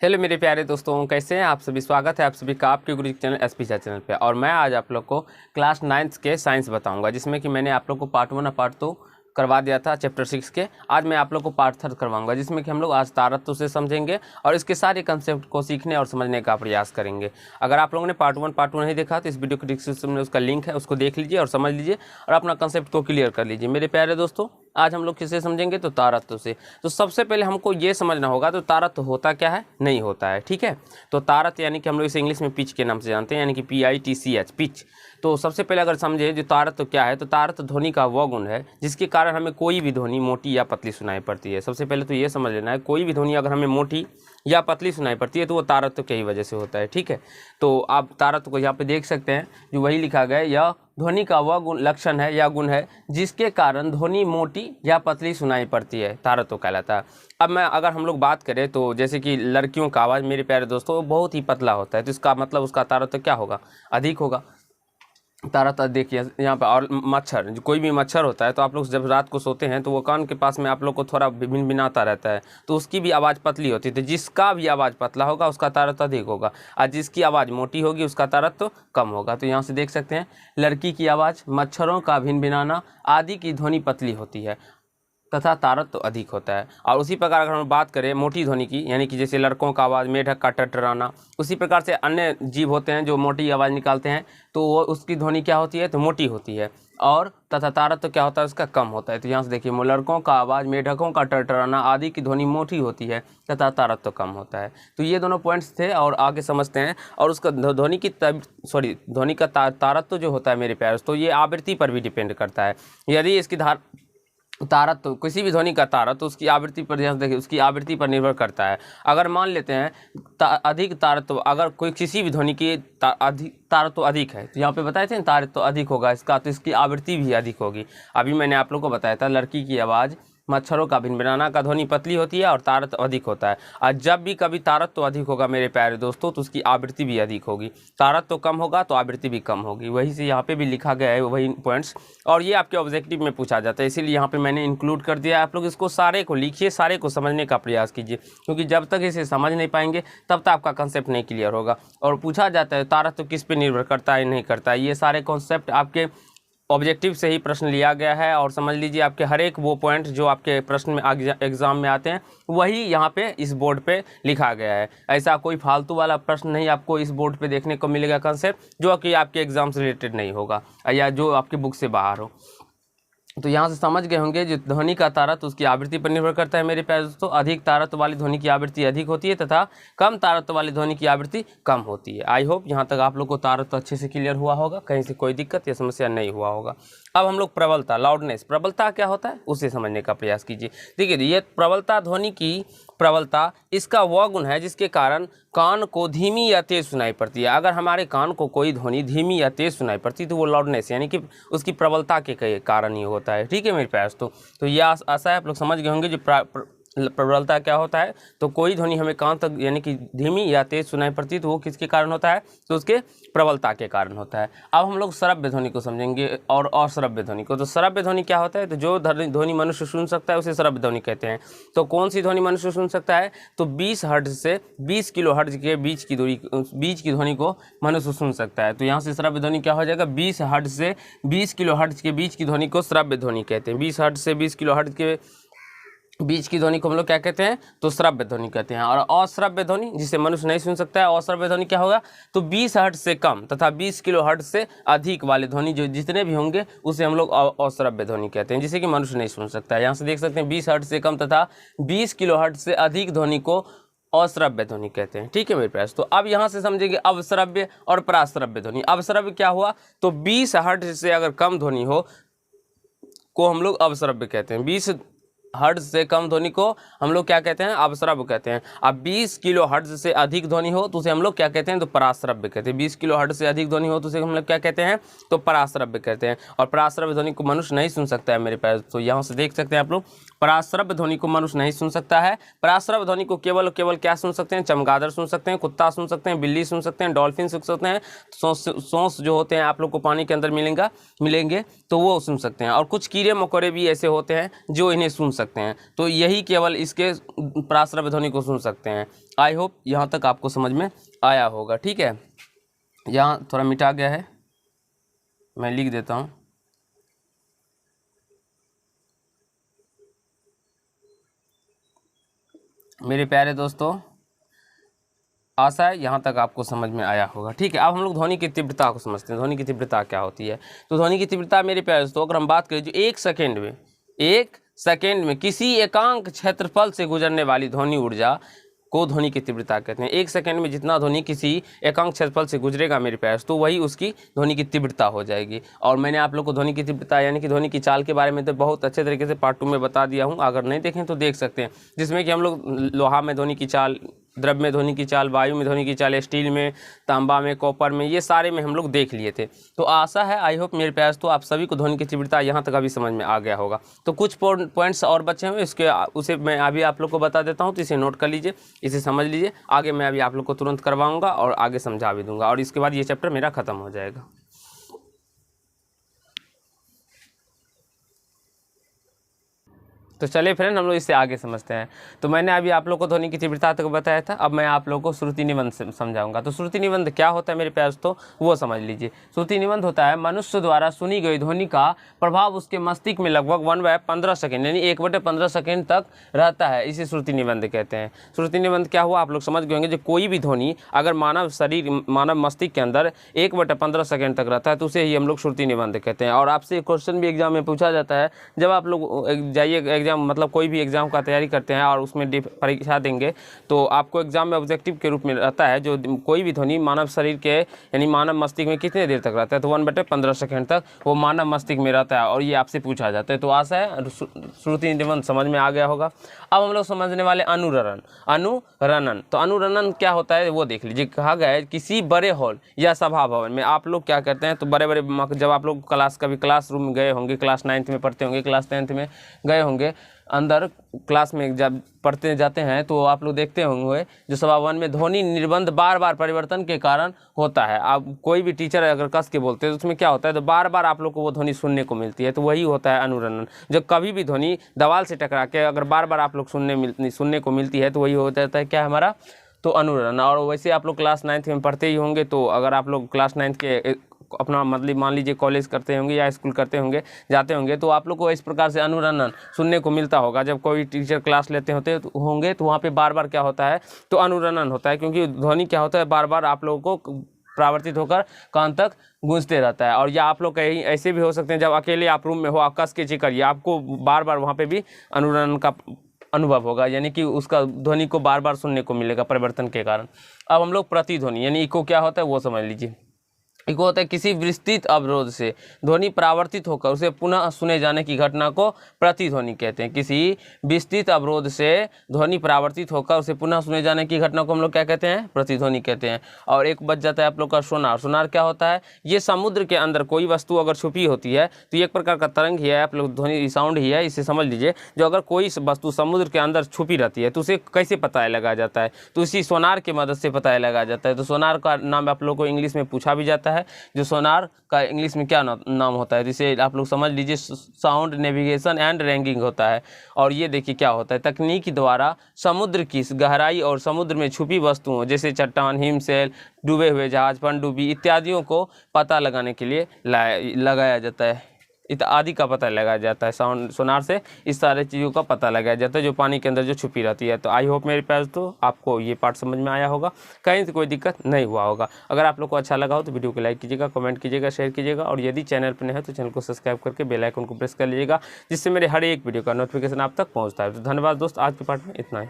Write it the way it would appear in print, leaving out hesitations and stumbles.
Hello मेरे प्यारे दोस्तों, कैसे हैं आप सभी। स्वागत है आप सभी का आपके गुरु चैनल एसपी चैनल पे। और मैं आज आप लोग को क्लास 9 के साइंस बताऊंगा, जिसमें कि मैंने आप लोग को पार्ट 1 और पार्ट 2 करवा दिया था चैप्टर 6 के। आज मैं आप लोग को पार्ट 3 करवाऊंगा, जिसमें कि हम लोग आज तारत्व से समझेंगे और इसके सारे कंसेप्ट को सीखने और समझने का प्रयास करेंगे। अगर आप लोगों ने पार्ट 1 नहीं देखा तो इस वीडियो के डिस्क्रिप्शन में उसका लिंक है, उसको देख लीजिए और समझ लीजिए और अपना कंसेप्ट को क्लियर कर लीजिए। मेरे प्यारे दोस्तों, आज हम लोग किससे समझेंगे तो तारत्व से। तो सबसे पहले हमको ये समझना होगा तो तारत्व होता क्या है, नहीं होता है। ठीक है, तो तारत्व यानी कि हम लोग इसे इंग्लिश में पिच के नाम से जानते हैं, यानी कि PITCH, पिच। तो सबसे पहले अगर समझे जो तारत्व क्या है, तो तारत्व ध्वनि का वह गुण है जिसके कारण हमें कोई भी ध्वनि मोटी या पतली सुनाई पड़ती है। सबसे पहले तो ये समझ लेना है, कोई भी ध्वनि अगर हमें मोटी या पतली सुनाई पड़ती है तो वो तारत्व की ही वजह से होता है। ठीक है, तो आप तारत्व को यहाँ पे देख सकते हैं, जो वही लिखा गया है, यह ध्वनि का वह गुण लक्षण है या गुण है जिसके कारण ध्वनि मोटी या पतली सुनाई पड़ती है, तारत्व कहलाता है। अब मैं अगर हम लोग बात करें तो जैसे कि लड़कियों का आवाज़ मेरे प्यारे दोस्तों वो बहुत ही पतला होता है, तो इसका मतलब उसका तारत्व क्या होगा, अधिक होगा। तारत्व देखिए यहाँ पर। और मच्छर, जो कोई भी मच्छर होता है तो आप लोग जब रात को सोते हैं तो वो कान के पास में आप लोग को थोड़ा भिनभिनाता रहता है, तो उसकी भी आवाज़ पतली होती है। तो जिसका भी आवाज़ पतला होगा उसका तारत्व अधिक होगा, और जिसकी आवाज़ मोटी होगी उसका तारत्व कम होगा। तो यहाँ से देख सकते हैं, लड़की की आवाज़, मच्छरों का भिनभिनाना आदि की ध्वनि पतली होती है तथा तारत्व अधिक होता है। और उसी प्रकार अगर हम बात करें मोटी ध्वनि की, यानी कि जैसे लड़कों का आवाज़, मेढक का टटराना, उसी प्रकार से अन्य जीव होते हैं जो मोटी आवाज़ निकालते हैं, तो वो उसकी ध्वनि क्या होती है, तो मोटी होती है। और तथा तारत्व क्या होता है, उसका कम होता है। तो यहाँ से देखिए, लड़कों का आवाज़, मेढकों का टटराना आदि की ध्वनि मोटी होती है तथा तारत्व कम होता है। तो ये दोनों पॉइंट्स थे और आगे समझते हैं। और उसका ध्वनि की ध्वनि का तारत्व जो होता है मेरे प्यारे, तो ये आवृत्ति पर भी डिपेंड करता है। यदि इसकी तारत्व, किसी भी ध्वनि का तारत्व तो उसकी आवृत्ति पर, ध्यान देखिए, उसकी आवृत्ति पर निर्भर करता है। अगर मान लेते हैं अधिक तारत्व, अगर कोई किसी भी ध्वनि की तारत्व अधिक है, तो यहाँ पे बताए थे ना तारत्व अधिक होगा इसका, तो इसकी आवृत्ति भी अधिक होगी। अभी मैंने आप लोग को बताया था, लड़की की आवाज़, मच्छरों का भिनभिनाना का ध्वनि पतली होती है और तारत्व अधिक होता है। और जब भी कभी तारत्व अधिक होगा मेरे प्यारे दोस्तों, तो उसकी आवृत्ति भी अधिक होगी। तारत्व कम होगा तो आवृत्ति भी कम होगी। वही से यहाँ पे भी लिखा गया है वही पॉइंट्स, और ये आपके ऑब्जेक्टिव में पूछा जाता है, इसीलिए यहाँ पे मैंने इंक्लूड कर दिया। आप लोग इसको सारे को लिखिए, सारे को समझने का प्रयास कीजिए, क्योंकि जब तक इसे समझ नहीं पाएंगे तब तक आपका कंसेप्ट नहीं क्लियर होगा। और पूछा जाता है तारत्व किस पे निर्भर करता है, नहीं करता है, ये सारे कॉन्सेप्ट आपके ऑब्जेक्टिव से ही प्रश्न लिया गया है। और समझ लीजिए, आपके हर एक वो पॉइंट जो आपके प्रश्न में एग्जाम में आते हैं वही यहाँ पे इस बोर्ड पे लिखा गया है। ऐसा कोई फालतू वाला प्रश्न नहीं आपको इस बोर्ड पे देखने को मिलेगा कंसेप्ट जो कि आपके एग्जाम से रिलेटेड नहीं होगा या जो आपके बुक से बाहर हो। तो यहाँ से समझ गए होंगे, जो ध्वनि का तारत्व उसकी आवृत्ति पर निर्भर करता है मेरे प्यारे दोस्तों। अधिक तारत्व वाली ध्वनि की आवृत्ति अधिक होती है तथा कम तारत्व वाली ध्वनि की आवृत्ति कम होती है। आई होप यहाँ तक आप लोग को तारत्व अच्छे से क्लियर हुआ होगा, कहीं से कोई दिक्कत या समस्या नहीं हुआ होगा। अब हम लोग प्रबलता, लाउडनेस, प्रबलता क्या होता है उसे समझने का प्रयास कीजिए। देखिए, ये प्रबलता, ध्वनि की प्रबलता, इसका वह गुण है जिसके कारण कान को धीमी या तेज सुनाई पड़ती है। अगर हमारे कान को कोई ध्वनि धीमी या तेज सुनाई पड़ती है तो वो लाउडनेस यानी कि उसकी प्रबलता के कारण ही होता है। ठीक है मेरे प्यारे दोस्तों, तो ये आशा है आप लोग समझ गए होंगे जो प्रबलता क्या होता है। तो कोई ध्वनि हमें कान तक यानी कि धीमी या तेज सुनाई पड़ती है तो वो किसके कारण होता है, तो उसके प्रबलता के कारण होता है। अब हम लोग श्रव्य ध्वनि को समझेंगे और अश्रव्य ध्वनि को। तो श्रव्य ध्वनि क्या होता है, तो जो ध्वनि मनुष्य सुन सकता है उसे श्रव्य ध्वनि कहते हैं। तो कौन सी ध्वनि मनुष्य सुन सकता है, तो 20 हर्ट्ज से 20 किलो हर्ट्ज के बीच की ध्वनि को मनुष्य सुन सकता है। तो यहाँ से श्रव्य ध्वनि क्या हो जाएगा, 20 हर्ट्ज से 20 किलो हर्ट्ज के बीच की ध्वनि को श्रव्य ध्वनि कहते हैं। 20 हर्ट्ज से 20 किलो हर्ट्ज के बीच की ध्वनि को हम लोग क्या कहते हैं, तो श्रव्य ध्वनि कहते हैं। और अश्रव्य ध्वनि जिसे मनुष्य नहीं सुन सकता है, अश्रव्य ध्वनि क्या होगा, तो 20 हर्ट्ज से कम तथा 20 किलो हर्ट्ज से अधिक वाले ध्वनि जो जितने भी होंगे उसे हम लोग अश्रव्य ध्वनि कहते हैं, जिसे कि मनुष्य नहीं सुन सकता है। यहाँ से देख सकते हैं 20 हर्ट्ज से कम तथा 20 किलो हर्ट्ज से अधिक ध्वनि को अश्रव्य ध्वनि कहते हैं। ठीक है मेरे पास। तो अब यहाँ से समझेंगे अवश्रव्य और पराश्रव्य ध्वनि। अवश्रव्य क्या हुआ, तो 20 हर्ट्ज से अगर कम ध्वनि हो को हम लोग अवश्रव्य कहते हैं। 20 हर्ट्ज से कम ध्वनि को हम लोग क्या कहते हैं, अवश्रव्य कहते हैं। अब 20 किलो हर्ट्ज से अधिक ध्वनि हो तो उसे हम लोग क्या कहते हैं, तो पराश्रव्य कहते हैं। 20 किलो हर्ट्ज से अधिक ध्वनि हो तो उसे हम लोग क्या कहते हैं, तो पराश्रव्य कहते हैं। और पराश्रव्य ध्वनि को मनुष्य नहीं सुन सकता है मेरे पास। तो यहाँ से देख सकते हैं आप लोग पराश्रव्य ध्वनि को मनुष्य नहीं सुन सकता है। पराश्रव्य ध्वनि को केवल क्या सुन सकते हैं? चमगादड़ सुन सकते हैं, कुत्ता सुन सकते हैं, बिल्ली सुन सकते हैं, डॉल्फिन सुन सकते हैं, सोंस जो होते हैं आप लोग को पानी के अंदर मिलेंगे तो वो सुन सकते हैं, और कुछ कीड़े मकोड़े भी ऐसे होते हैं जो इन्हें सुन सकते हैं। तो यही केवल इसके पराश्रव्य ध्वनि को सुन सकते हैं। आई होप यहाँ तक आपको समझ में आया होगा। ठीक है, यहाँ थोड़ा मिटा गया है, मैं लिख देता हूँ। मेरे प्यारे दोस्तों, आशा है यहाँ तक आपको समझ में आया होगा। ठीक है, अब हम लोग ध्वनि की तीव्रता को समझते हैं। ध्वनि की तीव्रता क्या होती है? तो ध्वनि की तीव्रता मेरे प्यारे दोस्तों, अगर हम बात करें जो एक सेकेंड में किसी एकांक क्षेत्रफल से गुजरने वाली ध्वनि ऊर्जा को ध्वनि की तीव्रता कहते हैं। एक सेकंड में जितना ध्वनि किसी एकांक क्षेत्रफल से गुजरेगा मेरे प्यारे, तो वही उसकी ध्वनि की तीव्रता हो जाएगी। और मैंने आप लोग को ध्वनि की तीव्रता यानी कि ध्वनि की चाल के बारे में तो बहुत अच्छे तरीके से पार्ट 2 में बता दिया हूँ, अगर नहीं देखें तो देख सकते हैं, जिसमें कि हम लोग लोहा में ध्वनि की चाल, द्रव्य में ध्वनि की चाल, वायु में ध्वनि की चाल, स्टील में, तांबा में, कॉपर में, ये सारे में हम लोग देख लिए थे। तो आशा है, आई होप मेरे प्यारे, तो आप सभी को ध्वनि की तीव्रता यहाँ तक अभी समझ में आ गया होगा। तो कुछ पॉइंट्स और बचे हुए, उसे मैं अभी आप लोग को बता देता हूँ, तो इसे नोट कर लीजिए, इसे समझ लीजिए। आगे मैं अभी आप लोग को तुरंत करवाऊँगा और आगे समझा भी दूँगा, और इसके बाद ये चैप्टर मेरा खत्म हो जाएगा। तो चलिए फ्रेंड, हम लोग इससे आगे समझते हैं। तो मैंने अभी आप लोग को ध्वनि की तीव्रता तक बताया था, अब मैं आप लोग को श्रुति निबंध समझाऊंगा। तो श्रुति निबंध क्या होता है मेरे प्यारे दोस्तों, वो समझ लीजिए। श्रुति निबंध होता है मनुष्य द्वारा सुनी गई ध्वनि का प्रभाव उसके मस्तिष्क में लगभग 1/15 सेकेंड यानी 1/15 सेकेंड तक रहता है, इसे श्रुति निबंध कहते हैं। श्रुति निबंध क्या हुआ, आप लोग समझ गए होंगे। जो कोई भी ध्वनि अगर मानव मस्तिष्क के अंदर 1/15 सेकेंड तक रहता है तो उसे ही हम लोग श्रुति निबंध कहते हैं। और आपसे क्वेश्चन भी एग्जाम में पूछा जाता है, जब आप लोग जाइए मतलब कोई भी एग्जाम का तैयारी करते हैं और उसमें परीक्षा देंगे, तो आपको एग्जाम में ऑब्जेक्टिव के रूप में रहता है जो कोई भी ध्वनि मानव शरीर के यानी मानव मस्तिष्क में कितने देर तक रहता है, तो 1/15 सेकेंड तक वो मानव मस्तिष्क में रहता है, और ये आपसे पूछा जाता है। तो आशा है श्रुति निबंध समझ में आ गया होगा। अब हम लोग समझने वाले अनुरणन। तो अनुरणन क्या होता है वो देख लीजिए। कहा गया है किसी बड़े हॉल या सभा भवन में आप लोग क्या करते हैं, तो बड़े जब आप लोग कभी क्लासरूम में गए होंगे, क्लास 9th में पढ़ते होंगे, क्लास 10th में गए होंगे, अंदर क्लास में जब पढ़ते जाते हैं तो आप लोग देखते होंगे जो सभा भवन में ध्वनि निर्बंध बार बार परिवर्तन के कारण होता है। आप कोई भी टीचर अगर कस के बोलते हैं तो उसमें क्या होता है, तो बार बार आप लोग को वो ध्वनि सुनने को मिलती है, तो वही होता है अनुरणन। जब कभी भी ध्वनि दीवार से टकरा के अगर बार बार आप लोग सुनने को मिलती है तो वही हो जाता है क्या हमारा, तो अनुरणन। और वैसे आप लोग क्लास 9th में पढ़ते ही होंगे, तो अगर आप लोग क्लास 9th के अपना मतलब मान लीजिए कॉलेज करते होंगे या स्कूल करते होंगे, जाते होंगे, तो आप लोग को इस प्रकार से अनुरणन सुनने को मिलता होगा। जब कोई टीचर क्लास लेते होंगे तो वहाँ पे बार बार क्या होता है, तो अनुरणन होता है, क्योंकि ध्वनि क्या होता है बार बार आप लोगों को परावर्तित होकर कान तक गूंजते रहता है। और या आप लोग कहीं ऐसे भी हो सकते हैं जब अकेले आप रूम में हो, आप कस के चेक करिए, आपको बार बार वहाँ पर भी अनुरणन का अनुभव होगा, यानी कि उसका ध्वनि को बार बार सुनने को मिलेगा परिवर्तन के कारण। अब हम लोग प्रतिध्वनि यानी इको क्या होता है वो समझ लीजिए। इको होता है किसी विस्तृत अवरोध से ध्वनि परावर्तित होकर उसे पुनः सुने जाने की घटना को प्रतिध्वनि कहते हैं। किसी विस्तृत अवरोध से ध्वनि परावर्तित होकर उसे पुनः सुने जाने की घटना को हम लोग क्या कहते हैं, प्रतिध्वनि कहते हैं। और एक बच जाता है आप लोग का सोनार। सोनार क्या होता है, ये समुद्र के अंदर कोई वस्तु अगर छुपी होती है तो ये एक प्रकार का तरंग ही है, आप लोग ध्वनि साउंड ही है, इसे समझ लीजिए। जो अगर कोई वस्तु समुद्र के अंदर छुपी रहती है तो उसे कैसे पता लगाया जाता है, तो इसी सोनार की मदद से पता लगाया जाता है। तो सोनार का नाम आप लोग को इंग्लिश में पूछा भी जाता है, जो सोनार का इंग्लिश में क्या नाम होता है, जिसे आप लोग समझ लीजिए साउंड नेविगेशन एंड रैंकिंग होता है। और ये देखिए क्या होता है, तकनीक द्वारा समुद्र की गहराई और समुद्र में छुपी वस्तुओं जैसे चट्टान, हिमशैल, डूबे हुए जहाज, पनडुब्बी इत्यादियों को पता लगाने के लिए लगाया जाता है, आदि का पता लगाया जाता है। सोनार से इस सारे चीज़ों का पता लगाया जाता है जो पानी के अंदर जो छुपी रहती है। तो आई होप मेरे प्यार तो आपको ये पार्ट समझ में आया होगा, कहीं से कोई दिक्कत नहीं हुआ होगा। अगर आप लोग को अच्छा लगा हो तो वीडियो को लाइक कीजिएगा, कमेंट कीजिएगा, शेयर कीजिएगा, और यदि चैनल पर नहीं है तो चैनल को सब्सक्राइब करके बेल आइकन को प्रेस कर लीजिएगा, जिससे मेरे हर एक वीडियो का नोटिफिकेशन आप तक पहुँचता है। तो धन्यवाद दोस्त, आज के पार्ट में इतना ही।